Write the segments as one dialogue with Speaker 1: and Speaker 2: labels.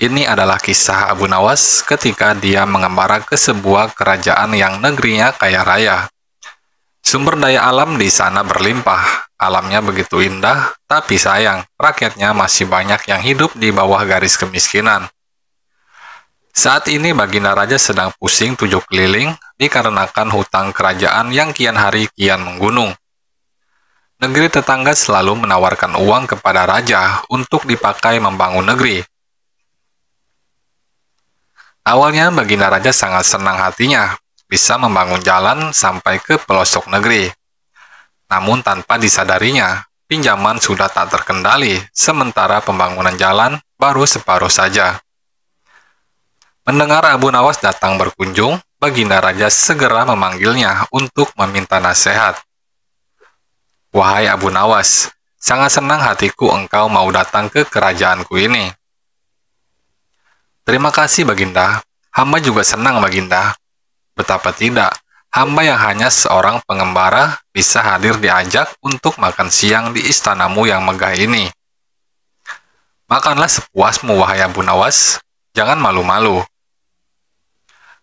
Speaker 1: Ini adalah kisah Abu Nawas ketika dia mengembara ke sebuah kerajaan yang negerinya kaya raya. Sumber daya alam di sana berlimpah, alamnya begitu indah, tapi sayang, rakyatnya masih banyak yang hidup di bawah garis kemiskinan. Saat ini Baginda Raja sedang pusing tujuh keliling dikarenakan hutang kerajaan yang kian hari kian menggunung. Negeri tetangga selalu menawarkan uang kepada raja untuk dipakai membangun negeri. Awalnya Baginda Raja sangat senang hatinya bisa membangun jalan sampai ke pelosok negeri. Namun tanpa disadarinya, pinjaman sudah tak terkendali, sementara pembangunan jalan baru separuh saja. Mendengar Abu Nawas datang berkunjung, Baginda Raja segera memanggilnya untuk meminta nasihat. "Wahai Abu Nawas, sangat senang hatiku engkau mau datang ke kerajaanku ini." "Terima kasih Baginda, hamba juga senang Baginda. Betapa tidak, hamba yang hanya seorang pengembara bisa hadir diajak untuk makan siang di istanamu yang megah ini." "Makanlah sepuasmu wahai Abu Nawas, jangan malu-malu."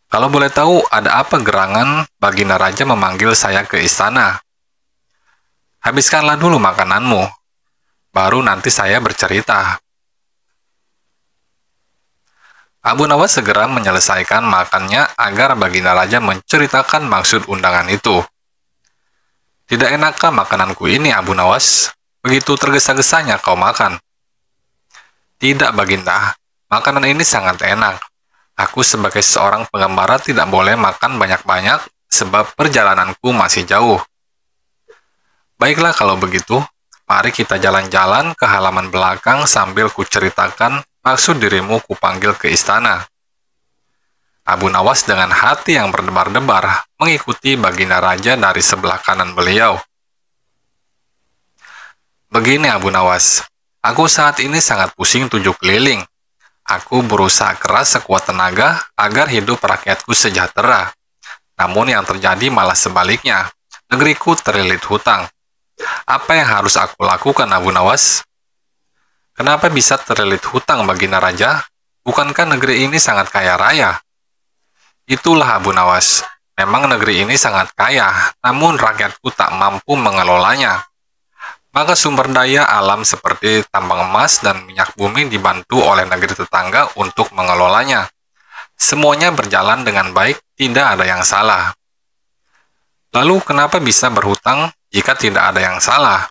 Speaker 1: "Kalau boleh tahu, ada apa gerangan Baginda Raja memanggil saya ke istana?" "Habiskanlah dulu makananmu, baru nanti saya bercerita." Abu Nawas segera menyelesaikan makannya agar Baginda Raja menceritakan maksud undangan itu. "Tidak enakkah makananku ini, Abu Nawas? Begitu tergesa-gesanya kau makan." "Tidak, Baginda. Makanan ini sangat enak. Aku sebagai seorang pengembara tidak boleh makan banyak-banyak sebab perjalananku masih jauh." "Baiklah kalau begitu, mari kita jalan-jalan ke halaman belakang sambil kuceritakan maksud dirimu kupanggil ke istana." Abu Nawas dengan hati yang berdebar-debar mengikuti Baginda Raja dari sebelah kanan beliau. "Begini Abu Nawas, aku saat ini sangat pusing tujuh keliling. Aku berusaha keras sekuat tenaga agar hidup rakyatku sejahtera. Namun yang terjadi malah sebaliknya, negeriku terlilit hutang. Apa yang harus aku lakukan Abu Nawas?" "Kenapa bisa terlilit hutang Baginda Raja? Bukankah negeri ini sangat kaya raya?" "Itulah Abu Nawas, memang negeri ini sangat kaya, namun rakyatku tak mampu mengelolanya. Maka sumber daya alam seperti tambang emas dan minyak bumi dibantu oleh negeri tetangga untuk mengelolanya. Semuanya berjalan dengan baik, tidak ada yang salah." "Lalu kenapa bisa berhutang jika tidak ada yang salah?"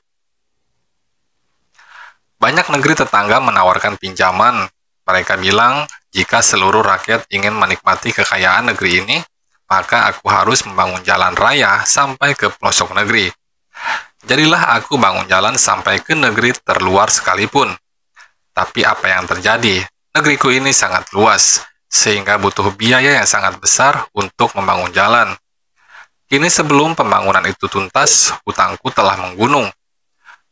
Speaker 1: "Banyak negeri tetangga menawarkan pinjaman. Mereka bilang, jika seluruh rakyat ingin menikmati kekayaan negeri ini, maka aku harus membangun jalan raya sampai ke pelosok negeri. Jadilah aku bangun jalan sampai ke negeri terluar sekalipun. Tapi apa yang terjadi? Negeriku ini sangat luas, sehingga butuh biaya yang sangat besar untuk membangun jalan. Kini sebelum pembangunan itu tuntas, hutangku telah menggunung.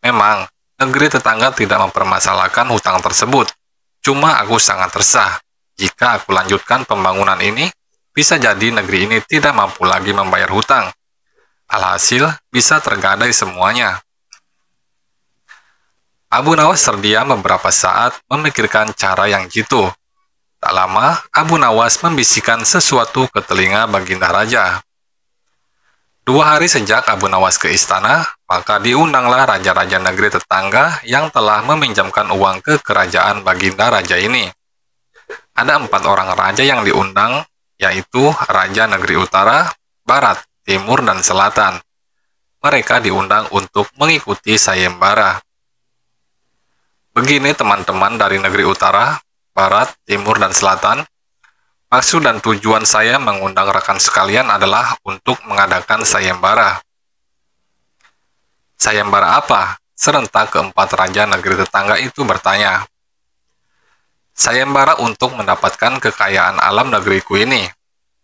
Speaker 1: Memang, negeri tetangga tidak mempermasalahkan hutang tersebut. Cuma aku sangat resah. Jika aku lanjutkan pembangunan ini, bisa jadi negeri ini tidak mampu lagi membayar hutang. Alhasil, bisa tergadai semuanya." Abu Nawas terdiam beberapa saat memikirkan cara yang jitu. Tak lama, Abu Nawas membisikkan sesuatu ke telinga Baginda Raja. 2 hari sejak Abu Nawas ke istana, maka diundanglah raja-raja negeri tetangga yang telah meminjamkan uang ke kerajaan Baginda Raja ini. Ada 4 orang raja yang diundang, yaitu Raja Negeri Utara, Barat, Timur, dan Selatan. Mereka diundang untuk mengikuti sayembara. Begini teman-teman dari negeri Utara, Barat, Timur, dan Selatan. Maksud dan tujuan saya mengundang rekan sekalian adalah untuk mengadakan sayembara. "Sayembara apa?" serentak keempat raja negeri tetangga itu bertanya. "Sayembara untuk mendapatkan kekayaan alam negeriku ini.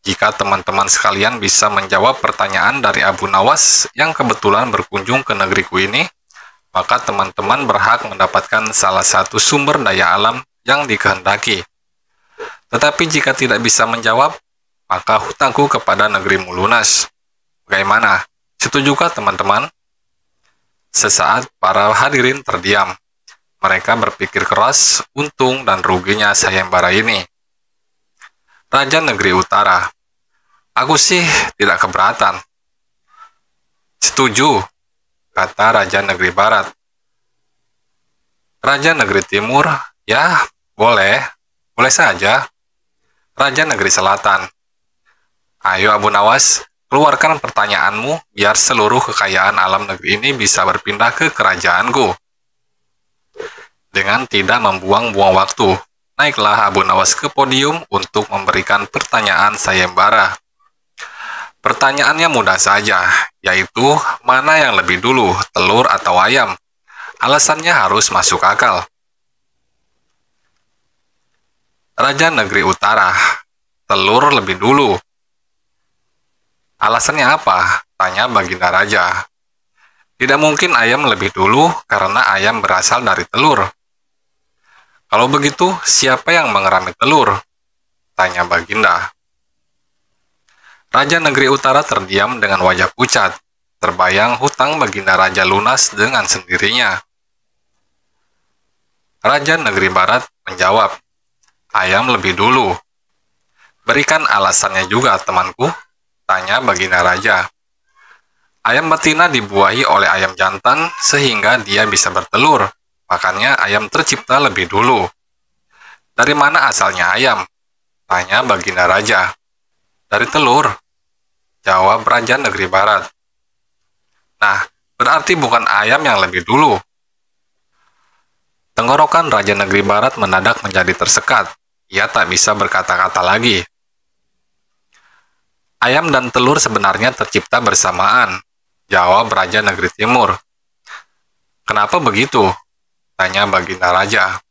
Speaker 1: Jika teman-teman sekalian bisa menjawab pertanyaan dari Abu Nawas yang kebetulan berkunjung ke negeriku ini, maka teman-teman berhak mendapatkan salah satu sumber daya alam yang dikehendaki. Tetapi jika tidak bisa menjawab, maka hutangku kepada negerimu lunas. Bagaimana? Setujukah teman-teman?" Sesaat para hadirin terdiam. Mereka berpikir keras untung dan ruginya sayembara ini. Raja Negeri Utara, aku sih tidak keberatan. Setuju, kata Raja Negeri Barat. Raja Negeri Timur, ya boleh saja. Raja Negeri Selatan, ayo Abu Nawas, keluarkan pertanyaanmu biar seluruh kekayaan alam negeri ini bisa berpindah ke kerajaanku. Dengan tidak membuang-buang waktu, naiklah Abu Nawas ke podium untuk memberikan pertanyaan sayembara. Pertanyaannya mudah saja, yaitu mana yang lebih dulu, telur atau ayam? Alasannya harus masuk akal. Raja Negeri Utara, telur lebih dulu. Alasannya apa? Tanya Baginda Raja. Tidak mungkin ayam lebih dulu karena ayam berasal dari telur. Kalau begitu, siapa yang mengerami telur? Tanya Baginda. Raja Negeri Utara terdiam dengan wajah pucat. Terbayang hutang Baginda Raja lunas dengan sendirinya. Raja Negeri Barat menjawab, ayam lebih dulu. Berikan alasannya juga, temanku, tanya Baginda Raja. Ayam betina dibuahi oleh ayam jantan sehingga dia bisa bertelur. Makanya ayam tercipta lebih dulu. Dari mana asalnya ayam? Tanya Baginda Raja. Dari telur, jawab Raja Negeri Barat. Nah, berarti bukan ayam yang lebih dulu. Tenggorokan Raja Negeri Barat mendadak menjadi tersekat. Ia tak bisa berkata-kata lagi. Ayam dan telur sebenarnya tercipta bersamaan, jawab Raja Negeri Timur. Kenapa begitu? Tanya Baginda Raja.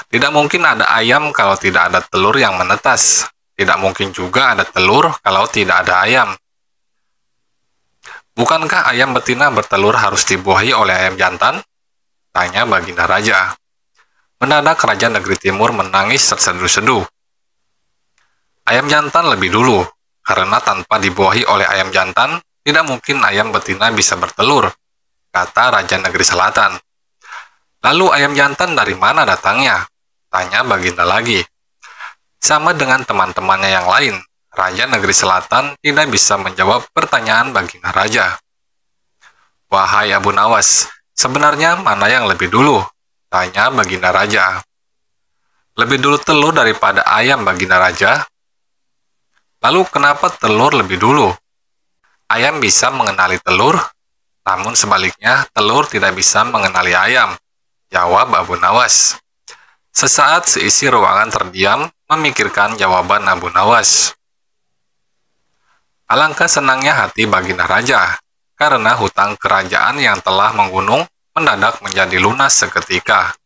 Speaker 1: Tidak mungkin ada ayam kalau tidak ada telur yang menetas. Tidak mungkin juga ada telur kalau tidak ada ayam. Bukankah ayam betina bertelur harus dibuahi oleh ayam jantan? Tanya Baginda Raja. Mendadak Raja Negeri Timur menangis terseduh-seduh. Ayam jantan lebih dulu, karena tanpa dibuahi oleh ayam jantan, tidak mungkin ayam betina bisa bertelur, kata Raja Negeri Selatan. Lalu ayam jantan dari mana datangnya? Tanya Baginda lagi. Sama dengan teman-temannya yang lain, Raja Negeri Selatan tidak bisa menjawab pertanyaan Baginda Raja. Wahai Abu Nawas, sebenarnya mana yang lebih dulu? Tanya Baginda Raja. Lebih dulu telur daripada ayam, Baginda Raja. Lalu kenapa telur lebih dulu? Ayam bisa mengenali telur, namun sebaliknya telur tidak bisa mengenali ayam, jawab Abu Nawas. Sesaat seisi ruangan terdiam memikirkan jawaban Abu Nawas. Alangkah senangnya hati Baginda Raja, karena hutang kerajaan yang telah menggunung mendadak menjadi lunas seketika.